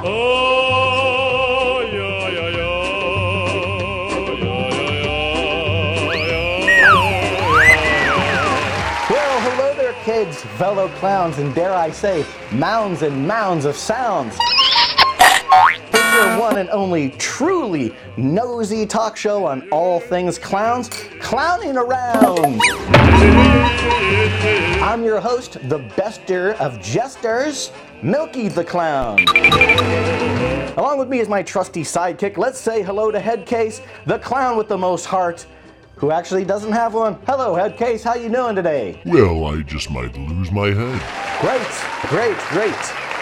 Oh, yeah, yeah, yeah. Well, hello there, kids, fellow clowns, and dare I say, mounds and mounds of sounds. It's your one and only truly nosy talk show on all things clowns, clowning around. I'm your host, the bester of jesters, Milky the Clown. Along with me is my trusty sidekick. Let's say hello to Headcase, the clown with the most heart, who actually doesn't have one. Hello, Headcase. How you doing today? Well, I just might lose my head. Great.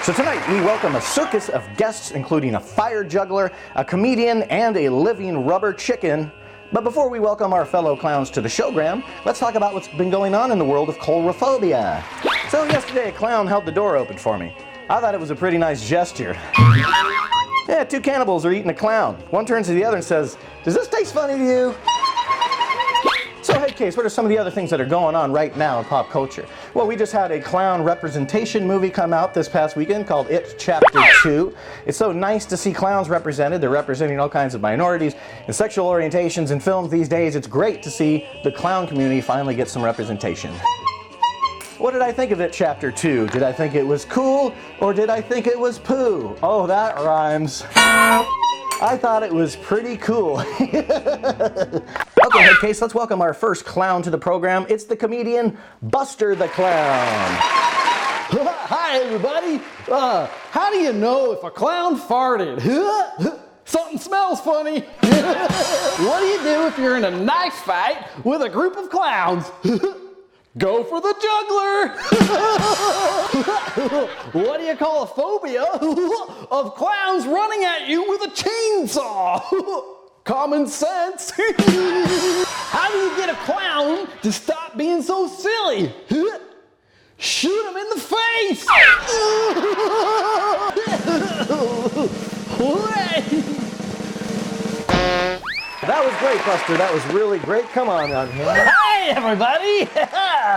So tonight we welcome a circus of guests, including a fire juggler, a comedian, and a living rubber chicken. But before we welcome our fellow clowns to the showgram, let's talk about what's been going on in the world of coulrophobia. So yesterday a clown held the door open for me. I thought it was a pretty nice gesture. Yeah, two cannibals are eating a clown. One turns to the other and says, "Does this taste funny to you?" So Headcase, what are some of the other things that are going on right now in pop culture? Well, we just had a clown representation movie come out this past weekend called It Chapter 2. It's so nice to see clowns represented. They're representing all kinds of minorities and sexual orientations in films these days. It's great to see the clown community finally get some representation. What did I think of It Chapter 2? Did I think it was cool, or did I think it was poo? Oh, that rhymes. I thought it was pretty cool. Okay, Headcase, let's welcome our first clown to the program. It's the comedian, Buster the Clown. Hi, everybody. How do you know if a clown farted? Something smells funny. What do you do if you're in a knife fight with a group of clowns? Go for the juggler! What do you call a phobia of clowns running at you with a chainsaw? Common sense. How do you get a clown to stop being so silly? Shoot him in the face! That was great, Buster. That was really great. Come on out here. Hi, everybody!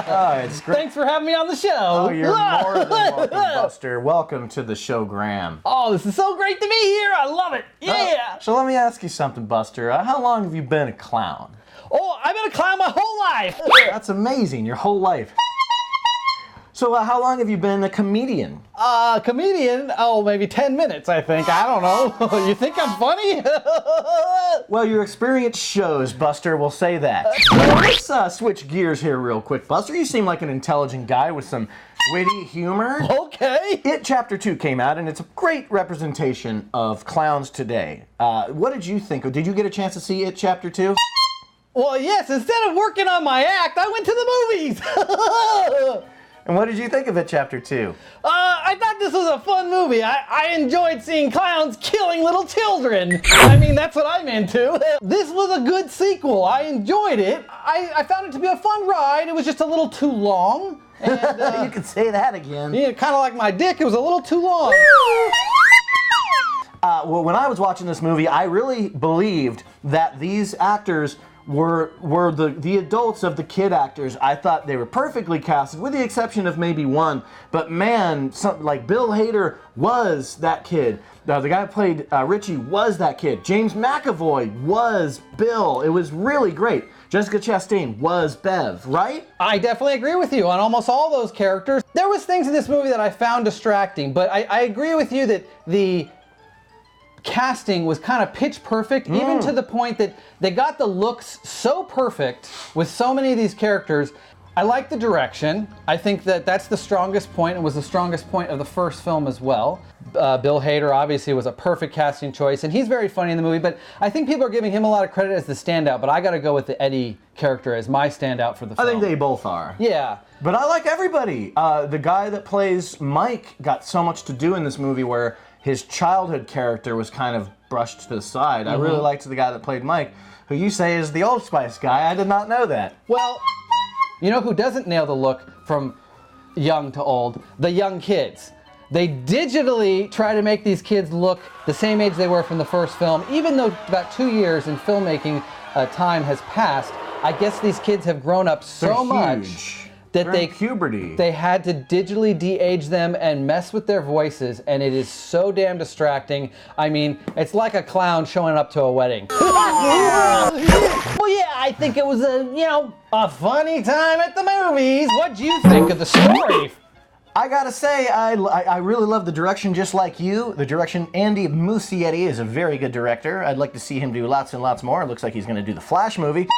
Oh, it's great. Thanks for having me on the show. Oh, you're more than welcome, Buster. Welcome to the showgram. Oh, this is so great to be here. I love it. Yeah. So let me ask you something, Buster. How long have you been a clown? Oh, I've been a clown my whole life. That's amazing, your whole life. So how long have you been a comedian? Comedian? Oh, maybe 10 minutes, I think. I don't know. You think I'm funny? Well, your experience shows, Buster. We'll say that. Let's switch gears here real quick, Buster. You seem like an intelligent guy with some witty humor. Okay. It Chapter 2 came out, and it's a great representation of clowns today. What did you think? Did you get a chance to see It Chapter 2? Well, yes. Instead of working on my act, I went to the movies. And what did you think of It Chapter 2? I thought this was a fun movie. I enjoyed seeing clowns killing little children. I mean, that's what I'm into. This was a good sequel. I enjoyed it. I found it to be a fun ride. It was just a little too long. And, You could say that again. yeah, kind of like my dick. It was a little too long. Well, when I was watching this movie, I really believed that these actors were the adults of the kid actors. I thought they were perfectly casted, with the exception of maybe one. But man, like Bill Hader was that kid. The guy who played Richie was that kid. James McAvoy was Bill. It was really great. Jessica Chastain was Bev, right? I definitely agree with you on almost all those characters. There was things in this movie that I found distracting, but I agree with you that the casting was kind of pitch perfect, even to the point that they got the looks so perfect with so many of these characters. I like the direction. I think that that's the strongest point, and was the strongest point of the first film as well. Bill Hader obviously was a perfect casting choice, and he's very funny in the movie, but I think people are giving him a lot of credit as the standout, but I gotta go with the Eddie character as my standout for the film. I think they both are. Yeah. But I like everybody. The guy that plays Mike got so much to do in this movie, where his childhood character was kind of brushed to the side. I really liked the guy that played Mike, who you say is the Old Spice guy. I did not know that. Well, you know who doesn't nail the look from young to old? The young kids. They digitally try to make these kids look the same age they were from the first film, even though about 2 years in filmmaking time has passed. I guess these kids have grown up so much that During puberty. they had to digitally de-age them and mess with their voices, and it is so damn distracting. I mean, it's like a clown showing up to a wedding. Well, yeah, I think it was a funny time at the movies. What'd you think of the story? I gotta say, I really love the direction, just like you. The direction, Andy Muschietti is a very good director. I'd like to see him do lots and lots more. It looks like he's gonna do the Flash movie.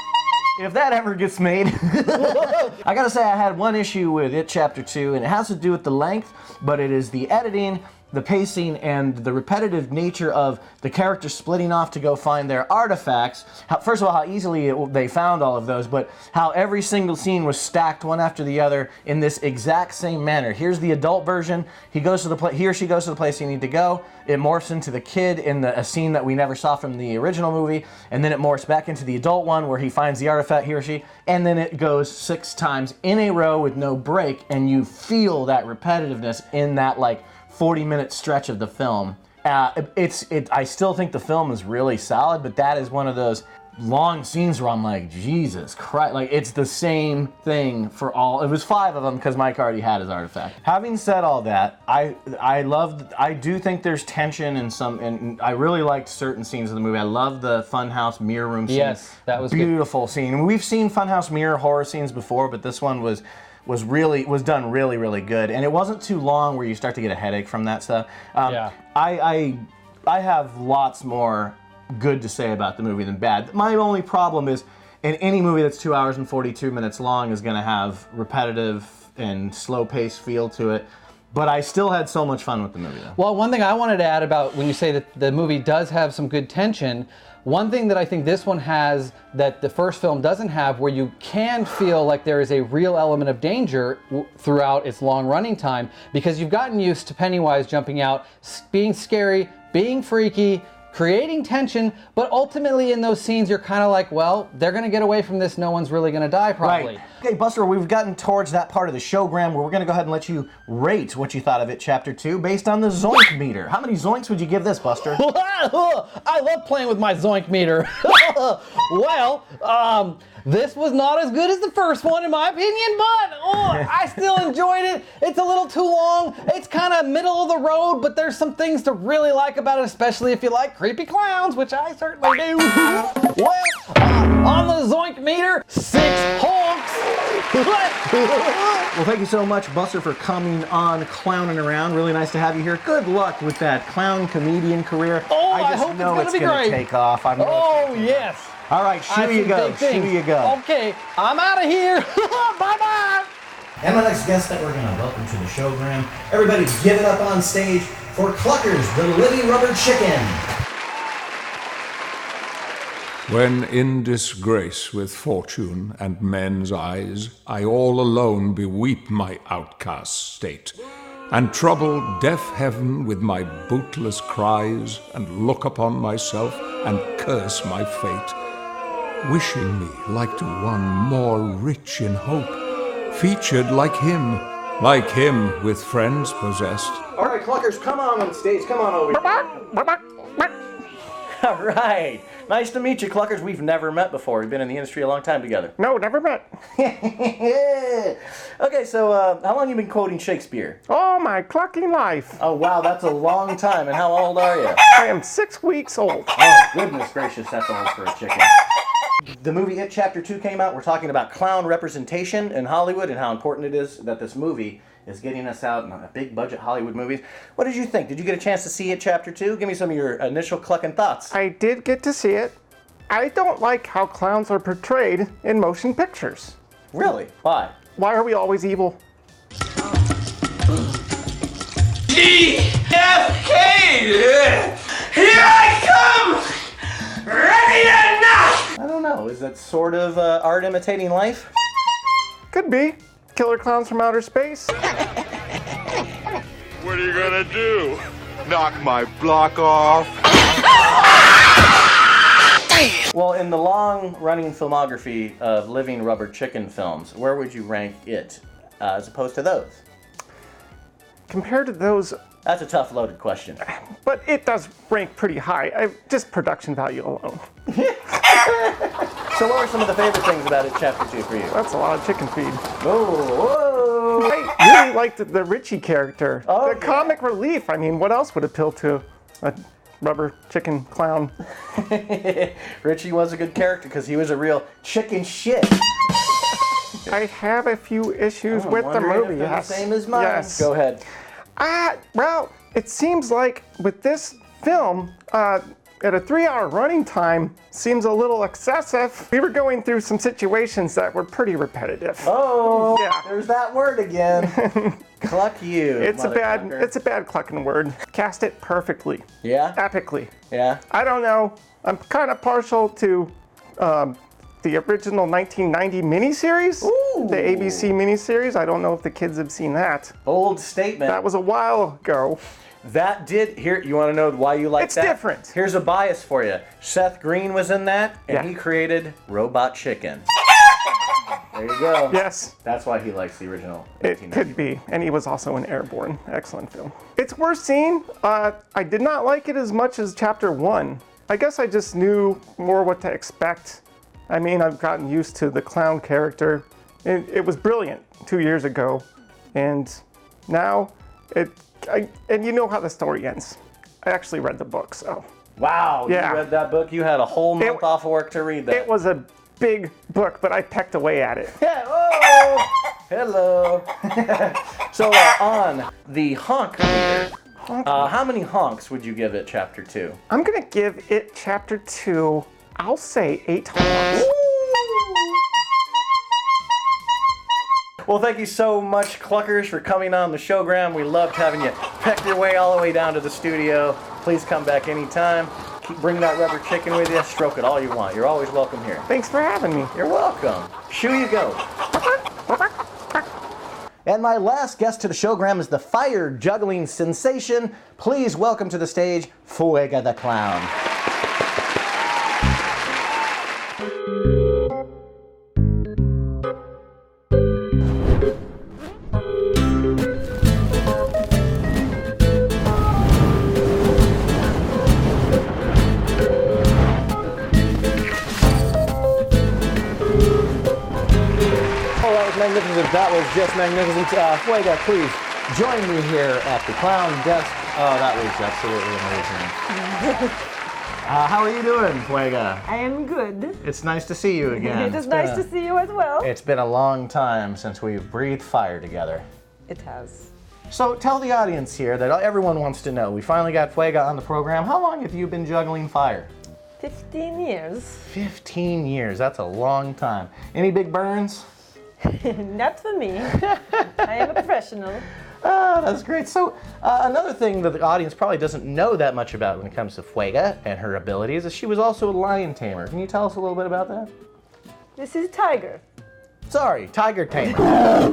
If that ever gets made. I gotta say, I had one issue with It Chapter 2, and it has to do with the length, but it is the editing, the pacing, and the repetitive nature of the characters splitting off to go find their artifacts. First of all, how easily they found all of those, but how every single scene was stacked one after the other in this exact same manner. Here's the adult version. He or she goes to the place you need to go. It morphs into the kid in a scene that we never saw from the original movie, and then it morphs back into the adult one where he finds the artifact, he or she, and then it goes 6 times in a row with no break, and you feel that repetitiveness in that 40-minute stretch of the film. I still think the film is really solid, but that is one of those long scenes where I'm like, Jesus Christ, it's the same thing for all. It was 5 of them because Mike already had his artifact. Having said all that, I do think there's tension in some, and I really liked certain scenes of the movie. I love the funhouse mirror room scene. Yes, that was beautiful scene. We've seen funhouse mirror horror scenes before, but this one was done really, really good, and it wasn't too long where you start to get a headache from that stuff. Yeah. I have lots more good to say about the movie than bad. My only problem is, in any movie that's 2 hours and 42 minutes long is going to have repetitive and slow-paced feel to it. But I still had so much fun with the movie, though. Well, one thing I wanted to add about when you say that the movie does have some good tension, one thing that I think this one has that the first film doesn't have, where you can feel like there is a real element of danger throughout its long running time, because you've gotten used to Pennywise jumping out, being scary, being freaky, creating tension, but ultimately in those scenes you're kind of like, well, they're going to get away from this, no one's really going to die probably. Right. Okay, Buster, we've gotten towards that part of the showgram where we're going to go ahead and let you rate what you thought of it, Chapter 2, based on the Zoink meter. How many zoinks would you give this, Buster? I love playing with my Zoink meter. Well, this was not as good as the first one in my opinion, but I still enjoyed it. It's a little too long. It's kind of middle of the road, but there's some things to really like about it, especially if you like creepy clowns, which I certainly do. Well, on the Zoink meter, 6 honks. Well, thank you so much, Buster, for coming on Clowning Around. Really nice to have you here. Good luck with that clown comedian career. Oh, I just hope know it's going to be great. Take off. Oh, yes. All right, shoo you go. Shoo you go. Okay, I'm out of here. Bye-bye. And my next guest that we're going to welcome to the showgram, everybody give it up on stage for Cluckers, the living rubber chicken. When in disgrace with fortune and men's eyes, I all alone beweep my outcast state, and trouble deaf heaven with my bootless cries, and look upon myself and curse my fate, wishing me like to one more rich in hope, featured like him with friends possessed. All right, Cluckers, come on stage. Come on over here. All right. Nice to meet you, Cluckers. We've never met before. We've been in the industry a long time together. No, never met. Okay, so how long have you been quoting Shakespeare? Oh, my clucking life. Oh, wow, that's a long time. And how old are you? I am 6 weeks old. Oh, goodness gracious, that's old for a chicken. The movie It Chapter 2 came out. We're talking about clown representation in Hollywood and how important it is that this movie is getting us out in big budget Hollywood movies. What did you think? Did you get a chance to see It Chapter 2? Give me some of your initial clucking thoughts. I did get to see it. I don't like how clowns are portrayed in motion pictures. Really? Why? Why are we always evil? DFK! Here I come! Ready or not! I don't know. Is that sort of art imitating life? Could be. Killer clowns from outer space. What are you gonna do? Knock my block off. Well, in the long-running filmography of living rubber chicken films, where would you rank it as opposed to those? Compared to those, That's a tough, loaded question. but it does rank pretty high. Just production value alone. So what were some of the favorite things about it, Chapter 2 for you? That's a lot of chicken feed. Oh, whoa! I really liked the Richie character. Oh, The comic relief. I mean, what else would appeal to a rubber chicken clown? Richie was a good character because he was a real chicken shit. I have a few issues I'm with the wondering movie. if they're Yes. the same as mine. Yes. Go ahead. Well, it seems like with this film, at a 3-hour running time, seems a little excessive. We were going through some situations that were pretty repetitive. Oh, Yeah. there's that word again. Cluck you. It's a motherfucker. bad clucking word. Cast it perfectly, Yeah? epically. Yeah? I don't know. I'm kind of partial to the original 1990 miniseries, Ooh. the ABC miniseries. I don't know if the kids have seen that. Bold statement. That was a while ago. That did, here, you want to know why you like It's that? different. Here's a bias for you. Seth Green was in that, and Yeah. he created Robot Chicken. There you go. Yes, That's why he likes the original. it could be. And he was also in Airborne. Excellent film. It's worth seeing. I did not like it as much as Chapter 1. I guess I just knew more what to expect. I mean, I've gotten used to the clown character. It was brilliant 2 years ago. And now, and you know how the story ends. I actually read the book, so. Wow, Yeah. you read that book? You had a whole month It- off of work to read that. It was a big book, but I pecked away at it. Yeah, oh, hello. So on the honk meter, how many honks would you give it, Chapter 2? I'm gonna give it Chapter 2, I'll say 8 honks. Well, thank you so much, Cluckers, for coming on the showgram. We loved having you peck your way all the way down to the studio. Please come back anytime. Bring that rubber chicken with you. Stroke it all you want. You're always welcome here. Thanks for having me. You're welcome. Shoo you go. And my last guest to the showgram is the fire juggling sensation. Please welcome to the stage, Fuega the Clown. Oh, that was magnificent. That was just magnificent. Fuega, please join me here at the clown desk. Oh, that was absolutely amazing. How are you doing, Fuega? I am good. It's nice to see you again. It is nice to see you as well. It's been a long time since we've breathed fire together. It has. So tell the audience here that everyone wants to know. We finally got Fuega on the program. How long have you been juggling fire? 15 years. 15 years. That's a long time. Any big burns? Not for me. I am a professional. Ah, that's great. So another thing that the audience probably doesn't know that much about when it comes to Fuega and her abilities is she was also a lion tamer. Can you tell us a little bit about that? This is Tiger. Sorry, tiger tamer.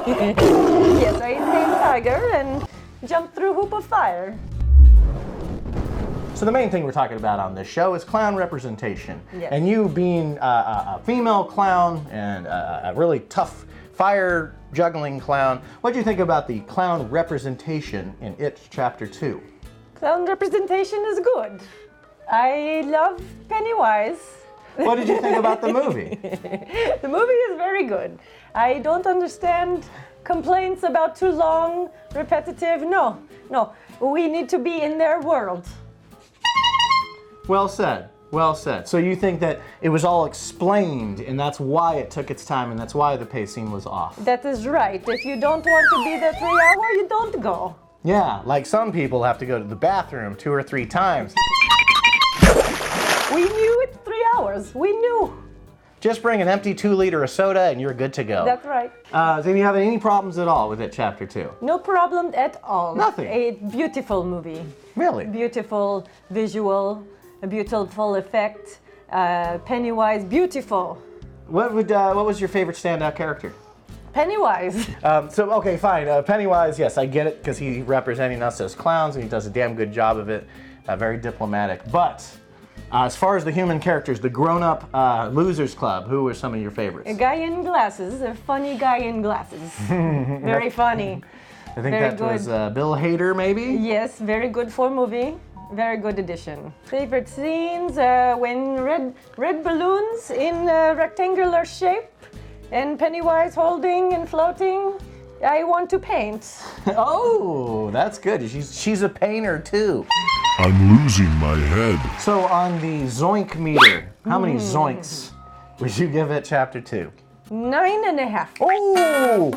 Yes, I tame Tiger and jump through hoop of fire. So the main thing we're talking about on this show is clown representation. Yes. And you being a female clown and a really tough fire juggling clown, what do you think about the clown representation in It Chapter 2? Clown representation is good. I love Pennywise. What did you think about the movie? The movie is very good. I don't understand complaints about too long, repetitive. No. We need to be in their world. Well said. Well said. So you think that it was all explained and that's why it took its time and that's why the pacing was off? That is right. If you don't want to be there 3 hours, you don't go. Yeah, like some people have to go to the bathroom 2 or 3 times. We knew it 3 hours. We knew. Just bring an empty 2-liter of soda and you're good to go. That's right. So you have any problems at all with It Chapter 2? No problem at all. Nothing. A beautiful movie. Really? Beautiful visual, a beautiful effect. Pennywise, beautiful. What was your favorite standout character? Pennywise. Okay, fine. Pennywise, yes, I get it because he's representing us as clowns and he does a damn good job of it. Very diplomatic. But as far as the human characters, the grown-up Losers Club, who were some of your favorites? A guy in glasses, a funny guy in glasses. Very funny. I think very that was good. Bill Hader, maybe? Yes, very good for movie. Very good addition. Favorite scenes when red balloons in rectangular shape and Pennywise holding and floating. I want to paint. Oh, that's good. She's a painter too. I'm losing my head. So on the zoink meter, how many zoinks would you give it chapter 2? 9.5. Oh!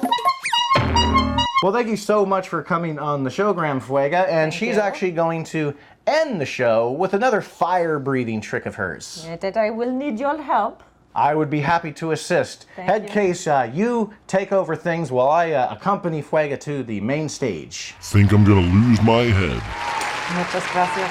Well, thank you so much for coming on the show, Graham Fuega. And she's actually going to end the show with another fire-breathing trick of hers. That I will need your help. I would be happy to assist. Head Case, you take over things while I accompany Fuega to the main stage. Think I'm gonna lose my head. Muchas gracias.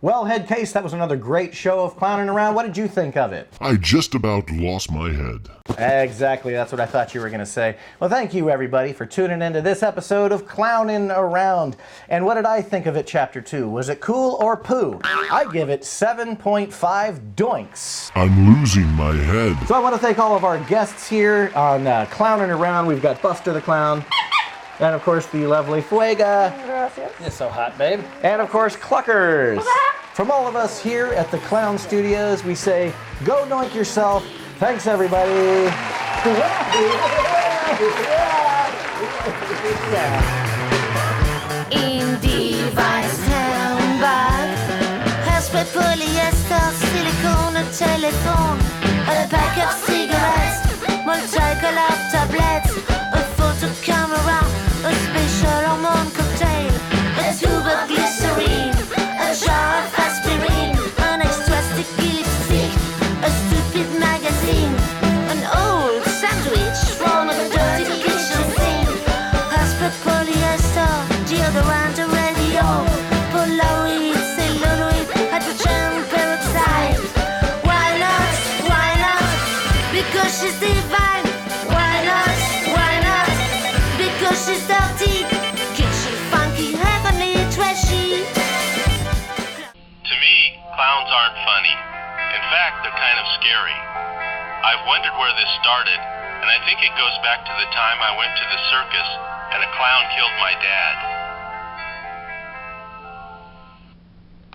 Well, Head Case, that was another great show of clowning around. What did you think of it? I just about lost my head. Exactly, that's what I thought you were going to say. Well, thank you, everybody, for tuning into this episode of Clowning Around. And what did I think of it, Chapter 2? Was it cool or poo? I give it 7.5 doinks. I'm losing my head. So I want to thank all of our guests here on Clowning Around. We've got Buster the Clown, and of course the lovely Fuega. Gracias. It's so hot, babe. And of course, Cluckers. From all of us here at the Clown Studios, we say, go doink yourself. Thanks, everybody. In device handbag, hairspray, polyester, silicone, a telephone, a pack of cigarettes, multicolor tablets, a photo camera, a special hormone cocktail, a tube of glycerine, a jar of aspirin, an extra sticky lipstick, a stupid magazine, an old sandwich from a dirty kitchen sink, hairspray, polyester, deodorant, a radio, Polaroid, celluloid, hydrogen peroxide. Why not? Why not? Because she's divine. Why not? Why not? Because she's dirty, kitschy, funky, heavenly, trashy. To me, clowns aren't funny. In fact, they're kind of scary. I've wondered where this started, and I think it goes back to the time I went to the circus and a clown killed my dad.